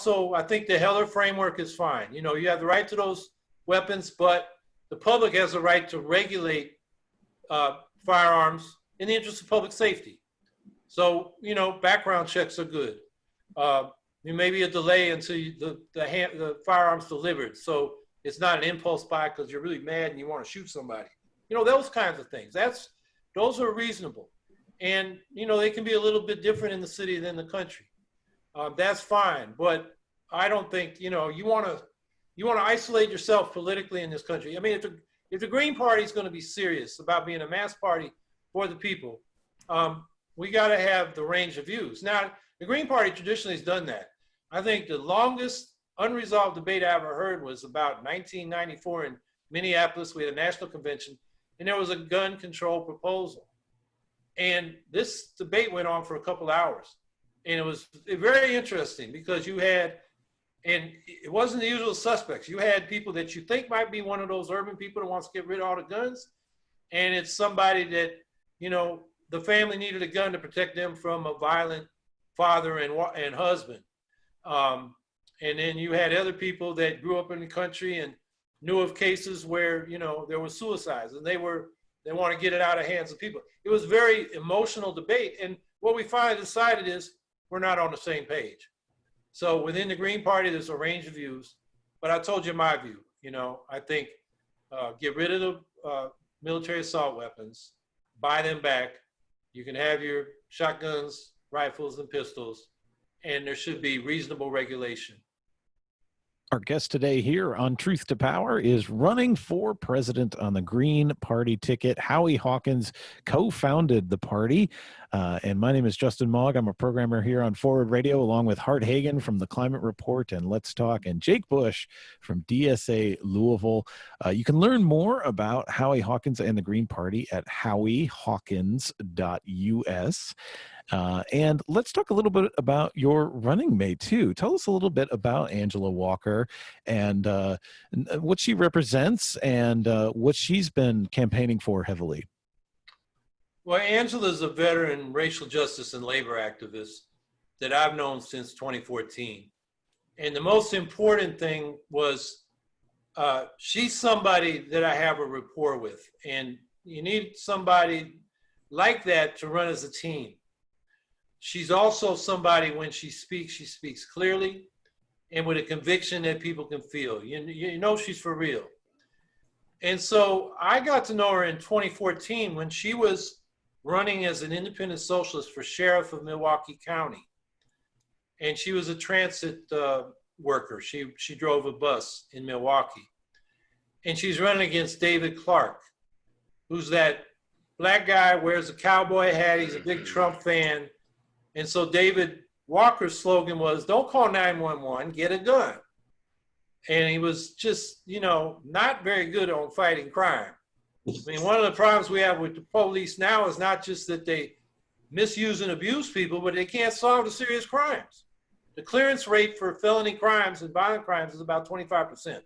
think the Heller framework is fine. You have the right to those weapons, but the public has the right to regulate firearms in the interest of public safety. So, background checks are good. There may be a delay until the firearm's delivered. So it's not an impulse buy because you're really mad and you want to shoot somebody. Those kinds of things. Those are reasonable. And, they can be a little bit different in the city than the country. That's fine. But I don't think, you want to isolate yourself politically in this country. I mean, if the Green Party is going to be serious about being a mass party for the people, we got to have the range of views. Now, the Green Party traditionally has done that. I think the longest unresolved debate I ever heard was about 1994 in Minneapolis. We had a national convention, and there was a gun control proposal. And this debate went on for a couple hours. And it was very interesting because and it wasn't the usual suspects. You had people that you think might be one of those urban people that wants to get rid of all the guns. And it's somebody that, the family needed a gun to protect them from a violent father and husband. And then you had other people that grew up in the country and knew of cases where, there were suicides and they want to get it out of hands of people. It was a very emotional debate. And what we finally decided is we're not on the same page. So within the Green Party, there's a range of views, but I told you my view. I think get rid of the military assault weapons, buy them back. You can have your shotguns, rifles, and pistols, and there should be reasonable regulation. Our guest today here on Truth to Power is running for president on the Green Party ticket. Howie Hawkins co-founded the party. And my name is Justin Mogg. I'm a programmer here on Forward Radio, along with Hart Hagen from the Climate Report and Let's Talk, and Jake Bush from DSA Louisville. You can learn more about Howie Hawkins and the Green Party at howiehawkins.us. And let's talk a little bit about your running mate, too. Tell us a little bit about Angela Walker and what she represents and what she's been campaigning for heavily. Well, Angela's a veteran racial justice and labor activist that I've known since 2014. And the most important thing was she's somebody that I have a rapport with. And you need somebody like that to run as a team. She's also somebody, when she speaks clearly and with a conviction that people can feel. You know she's for real. And so I got to know her in 2014 when she was running as an independent socialist for sheriff of Milwaukee County. And she was a transit worker. She drove a bus in Milwaukee. And she's running against David Clark, who's that black guy, wears a cowboy hat. He's a big Trump fan. And so David Walker's slogan was, don't call 911, get a gun. And he was just, you know, not very good on fighting crime. I mean, one of the problems we have with the police now is not just that they misuse and abuse people, but they can't solve the serious crimes. The clearance rate for felony crimes and violent crimes is about 25%.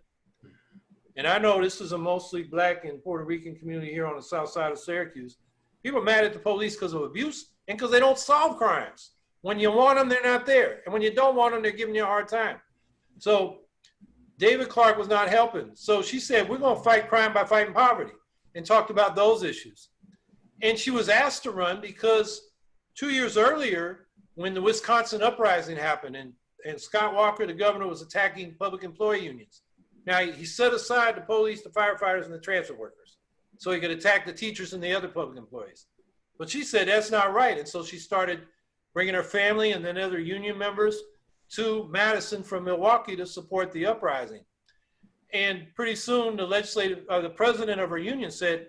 And I know this is a mostly black and Puerto Rican community here on the south side of Syracuse. People are mad at the police because of abuse and because they don't solve crimes. When you want them, they're not there. And when you don't want them, they're giving you a hard time. So David Clark was not helping. So she said, we're going to fight crime by fighting poverty, and talked about those issues. And she was asked to run because 2 years earlier, when the Wisconsin uprising happened and Scott Walker, the governor, was attacking public employee unions. Now, he set aside the police, the firefighters, and the transit workers so he could attack the teachers and the other public employees. But she said that's not right. And so she started bringing her family and then other union members to Madison from Milwaukee to support the uprising. And pretty soon the president of her union said,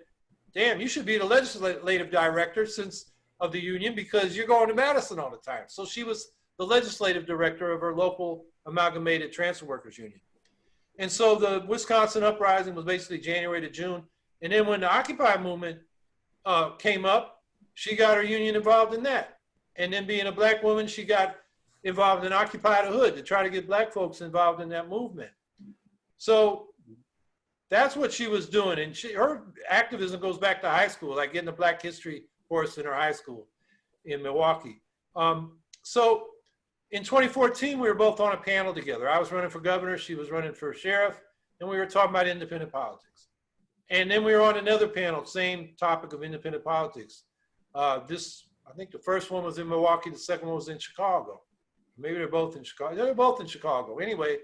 damn, you should be the legislative director of the union because you're going to Madison all the time. So she was the legislative director of her local amalgamated transit workers union. And so the Wisconsin uprising was basically January to June. And then when the Occupy movement came up, she got her union involved in that. And then being a black woman, she got involved in Occupy the Hood to try to get black folks involved in that movement. So that's what she was doing. And her activism goes back to high school, like getting a Black History course in her high school in Milwaukee. So in 2014, we were both on a panel together. I was running for governor, she was running for sheriff, and we were talking about independent politics. And then we were on another panel, same topic of independent politics. I think the first one was in Milwaukee, the second one was in Chicago. Maybe they're both in Chicago. They're both in Chicago. Anyway,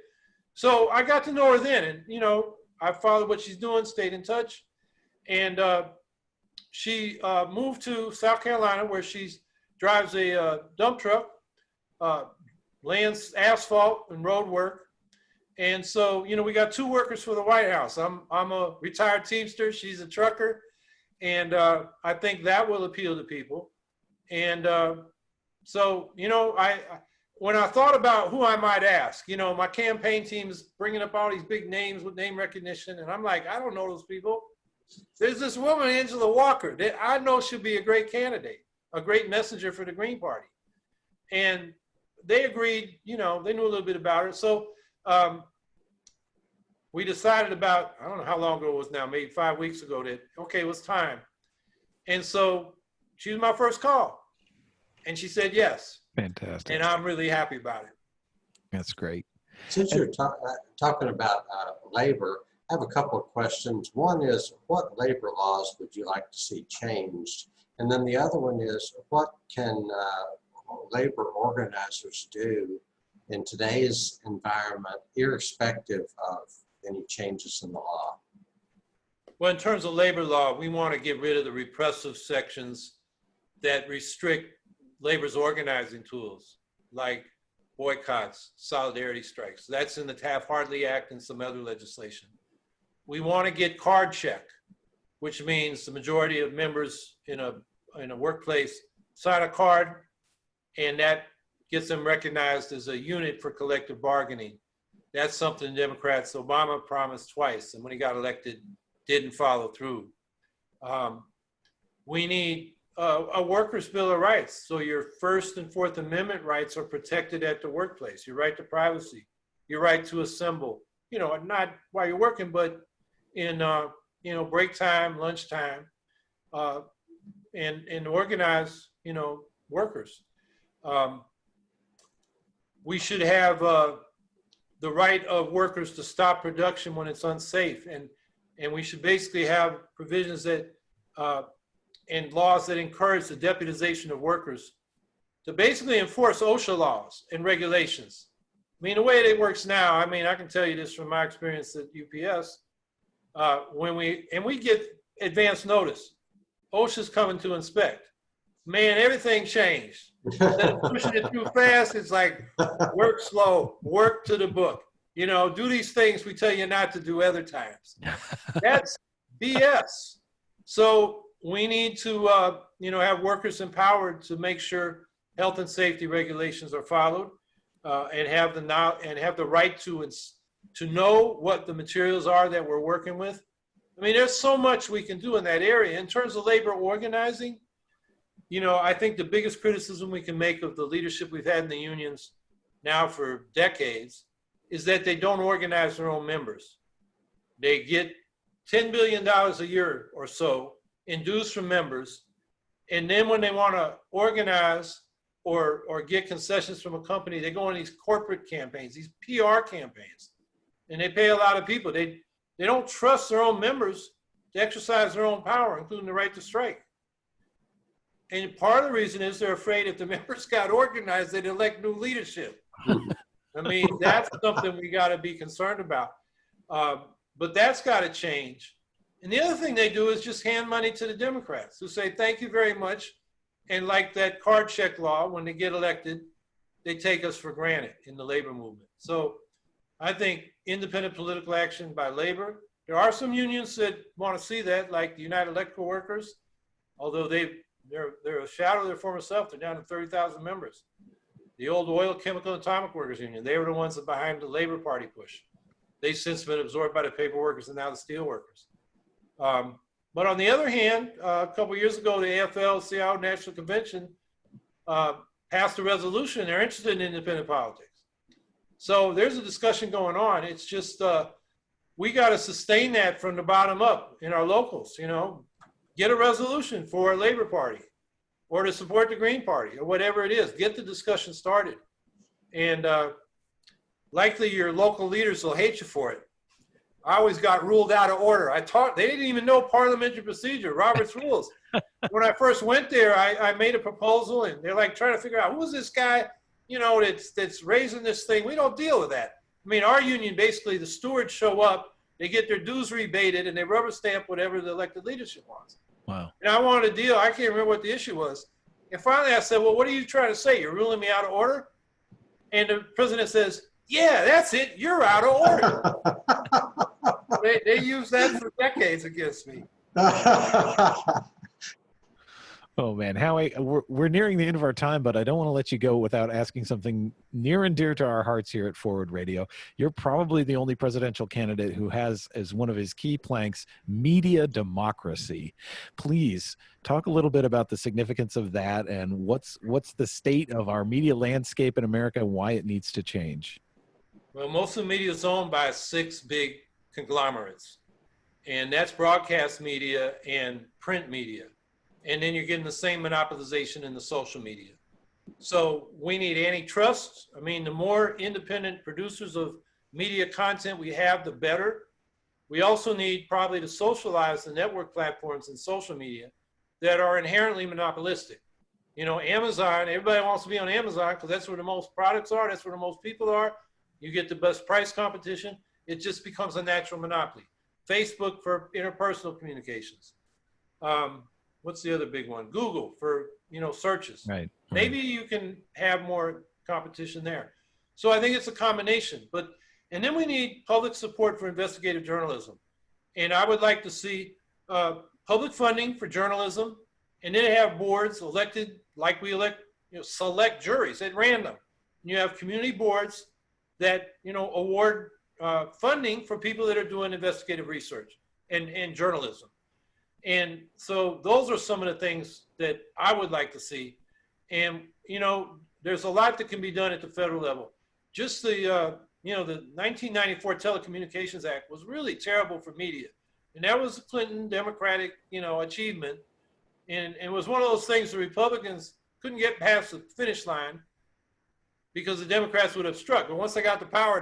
so I got to know her then, and you know, I followed what she's doing, stayed in touch, and she moved to South Carolina, where she drives a dump truck, lands asphalt and road work. And so, you know, we got two workers for the White House. I'm a retired Teamster, she's a trucker. And I think that will appeal to people. And so, you know, when I thought about who I might ask, you know, my campaign team is bringing up all these big names with name recognition. And I'm like, I don't know those people. There's this woman, Angela Walker, that I know she'll be a great candidate, a great messenger for the Green Party. And they agreed, you know, they knew a little bit about her. So we decided about, I don't know how long ago it was now, maybe 5 weeks ago, that, okay, it was time. And so she was my first call. And she said yes. Fantastic. And I'm really happy about it. That's great. Since you're talking about labor, I have a couple of questions. One is, what labor laws would you like to see changed? And then the other one is, what can labor organizers do in today's environment, irrespective of any changes in the law? Well, in terms of labor law, we want to get rid of the repressive sections that restrict labor's organizing tools, like boycotts, solidarity strikes. That's in the Taft-Hartley Act and some other legislation. We want to get card check, which means the majority of members in a workplace sign a card, and that gets them recognized as a unit for collective bargaining. That's something Democrats, Obama promised twice, and when he got elected, didn't follow through. We need a workers' bill of rights. So your First and Fourth Amendment rights are protected at the workplace. Your right to privacy, your right to assemble, you know, not while you're working, but in, you know, break time, lunch time, and organize, you know, workers. We should have the right of workers to stop production when it's unsafe. And we should basically have provisions that, and laws that encourage the deputization of workers to basically enforce OSHA laws and regulations mean, the way it works now, I mean, I can tell you this from my experience at UPS, when we get advance notice, OSHA's coming to inspect. Man, everything changed. Instead of pushing it too fast, it's like, work slow, work to the book. You know, do these things we tell you not to do other times. That's BS. So we need to, you know, have workers empowered to make sure health and safety regulations are followed, and have the right to know what the materials are that we're working with. I mean, there's so much we can do in that area. In terms of labor organizing, you know, I think the biggest criticism we can make of the leadership we've had in the unions now for decades is that they don't organize their own members. They get $10 billion a year or so in dues from members. And then when they want to organize or get concessions from a company, they go on these corporate campaigns, these PR campaigns, and they pay a lot of people. They don't trust their own members to exercise their own power, including the right to strike. And part of the reason is they're afraid if the members got organized, they'd elect new leadership. I mean, that's something we got to be concerned about. But that's got to change. And the other thing they do is just hand money to the Democrats who say, thank you very much. And like that card check law, when they get elected, they take us for granted in the labor movement. So I think independent political action by labor. There are some unions that want to see that, like the United Electrical Workers, although they're a shadow of their former self. They're down to 30,000 members. The old Oil, Chemical, and Atomic Workers Union, they were the ones that behind the Labor Party push. They've since been absorbed by the paper workers and now the steel workers. But on the other hand, a couple of years ago, the AFL-CIO National Convention passed a resolution. They're interested in independent politics. So there's a discussion going on. It's just, we got to sustain that from the bottom up in our locals, you know, get a resolution for a Labor Party or to support the Green Party or whatever it is, get the discussion started. And likely your local leaders will hate you for it. I always got ruled out of order. They didn't even know parliamentary procedure, Robert's rules. When I first went there, I made a proposal and they're like trying to figure out who's this guy, you know, that's raising this thing. We don't deal with that. I mean, our union, basically the stewards show up, they get their dues rebated and they rubber stamp whatever the elected leadership wants. Wow. And I wanted a deal. I can't remember what the issue was. And finally I said, well, what are you trying to say? You're ruling me out of order? And the president says, yeah, that's it. You're out of order. They used that for decades against me. Oh man, Howie, we're nearing the end of our time, but I don't want to let you go without asking something near and dear to our hearts here at Forward Radio. You're probably the only presidential candidate who has as one of his key planks media democracy. Please talk a little bit about the significance of that and what's the state of our media landscape in America and why it needs to change. Well, most of the media is owned by 6 big conglomerates, and that's broadcast media and print media. And then you're getting the same monopolization in the social media. So we need antitrust. I mean, the more independent producers of media content we have, the better. We also need probably to socialize the network platforms and social media that are inherently monopolistic. You know, Amazon, everybody wants to be on Amazon because that's where the most products are, that's where the most people are. You get the best price competition. It just becomes a natural monopoly. Facebook for interpersonal communications. What's the other big one? Google for, you know, searches. Right. Maybe you can have more competition there. So I think it's a combination. And then we need public support for investigative journalism. And I would like to see public funding for journalism, and then have boards elected like we elect, you know, select juries at random. And you have community boards that, you know, award funding for people that are doing investigative research and journalism. And so those are some of the things that I would like to see. And, you know, there's a lot that can be done at the federal level. Just the, you know, the 1994 Telecommunications Act was really terrible for media. And that was a Clinton Democratic, you know, achievement. And it was one of those things the Republicans couldn't get past the finish line because the Democrats would obstruct. But once they got the power,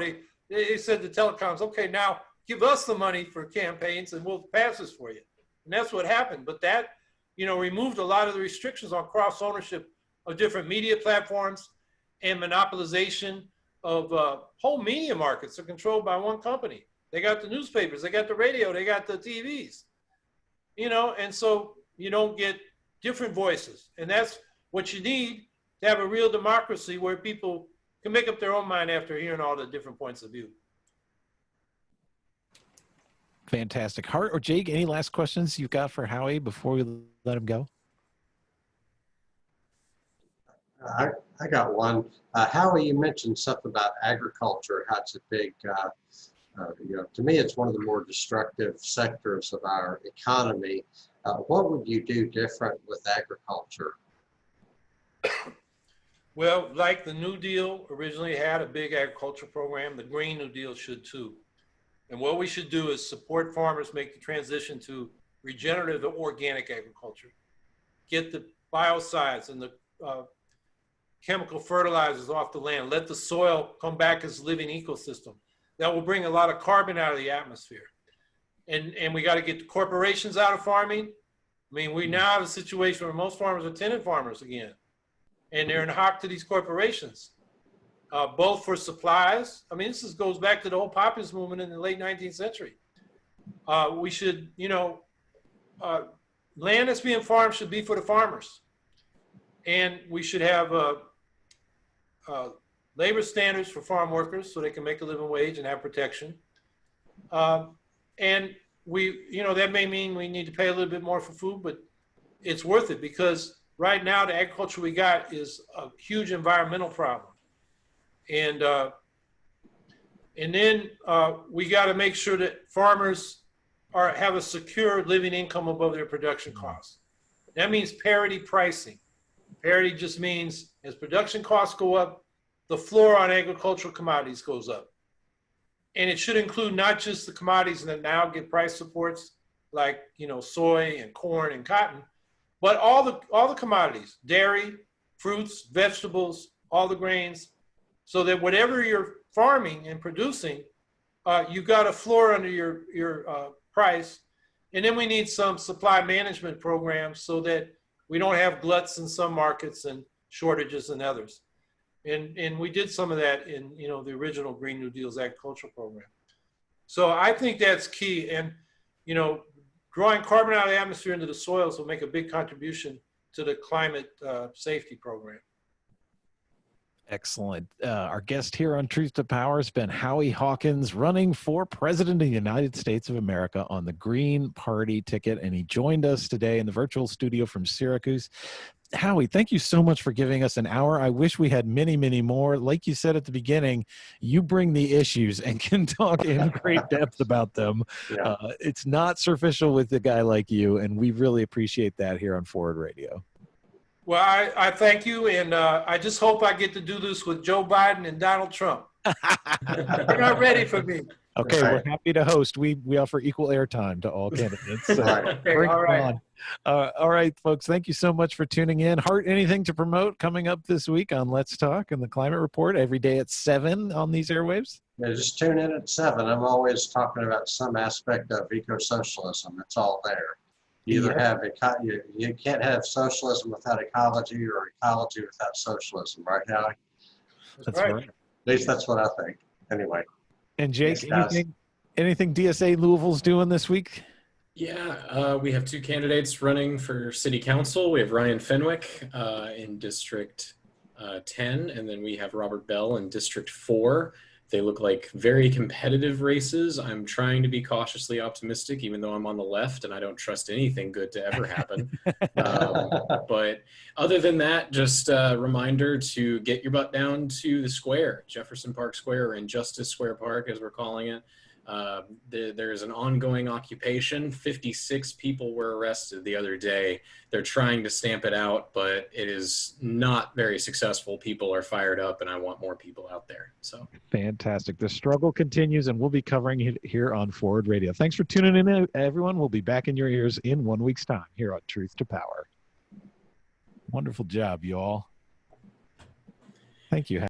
they said to telecoms, okay, now give us the money for campaigns and we'll pass this for you. And that's what happened. But that, you know, removed a lot of the restrictions on cross ownership of different media platforms and monopolization whole media markets are controlled by one company. They got the newspapers, they got the radio, they got the TVs, you know, and so you don't get different voices. And that's what you need to have a real democracy where people can make up their own mind after hearing all the different points of view. Fantastic. Hart or Jake, any last questions you've got for Howie before we let him go? I got one. Howie, you mentioned something about agriculture, how it's a big, you know, to me, it's one of the more destructive sectors of our economy. What would you do different with agriculture? Well, like the New Deal originally had a big agriculture program, the Green New Deal should too. And what we should do is support farmers make the transition to regenerative organic agriculture. Get the biocides and the chemical fertilizers off the land. Let the soil come back as a living ecosystem. That will bring a lot of carbon out of the atmosphere. And we got to get the corporations out of farming. I mean, we now have a situation where most farmers are tenant farmers again. And they're in hock to these corporations, both for supplies. I mean, this goes back to the whole populist movement in the late 19th century. We should, you know, land that's being farmed should be for the farmers. And we should have labor standards for farm workers so they can make a living wage and have protection. And we, you know, that may mean we need to pay a little bit more for food, but it's worth it because right now the agriculture we got is a huge environmental problem. And then we got to make sure that farmers have a secure living income above their production costs. That means parity pricing. Parity just means as production costs go up, the floor on agricultural commodities goes up. And it should include not just the commodities that now get price supports, like, you know, soy and corn and cotton, but all the commodities, dairy, fruits, vegetables, all the grains, so that whatever you're farming and producing, you got a floor under your price. And then we need some supply management programs so that we don't have gluts in some markets and shortages in others. And we did some of that in, you know, the original Green New Deal's agricultural program. So I think that's key. And, you know, drawing carbon out of the atmosphere into the soils will make a big contribution to the climate safety program. Excellent. Our guest here on Truth to Power has been Howie Hawkins, running for President of the United States of America on the Green Party ticket. And he joined us today in the virtual studio from Syracuse. Howie, thank you so much for giving us an hour. I wish we had many, many more. Like you said at the beginning, you bring the issues and can talk in great depth about them. Yeah. It's not superficial with a guy like you, and we really appreciate that here on Forward Radio. Well, I thank you, and I just hope I get to do this with Joe Biden and Donald Trump. They're not ready for me. Okay, we're happy to host. We offer equal airtime to all candidates. So okay, all right. All right, folks, thank you so much for tuning in. Hart, anything to promote coming up this week on Let's Talk and the Climate Report every day at 7 on these airwaves? Yeah, just tune in at 7. I'm always talking about some aspect of eco-socialism. It's all there. You either have you can't have socialism without ecology or ecology without socialism, right, Howie? That's right. At least that's what I think. Anyway. And Jake, anything DSA Louisville's doing this week? Yeah, we have 2 candidates running for city council. We have Ryan Fenwick in District 10, and then we have Robert Bell in District 4. They look like very competitive races. I'm trying to be cautiously optimistic, even though I'm on the left and I don't trust anything good to ever happen. But other than that, just a reminder to get your butt down to the square, Jefferson Park Square, or Injustice Square Park, as we're calling it. There's an ongoing occupation. 56 people were arrested the other day. They're trying to stamp it out, but it is not very successful. People are fired up, and I want more people out there. So fantastic. The struggle continues, and we'll be covering it here on Forward Radio. Thanks for tuning in, everyone. We'll be back in your ears in 1 week's time here on Truth to Power. Wonderful job, y'all. Thank you.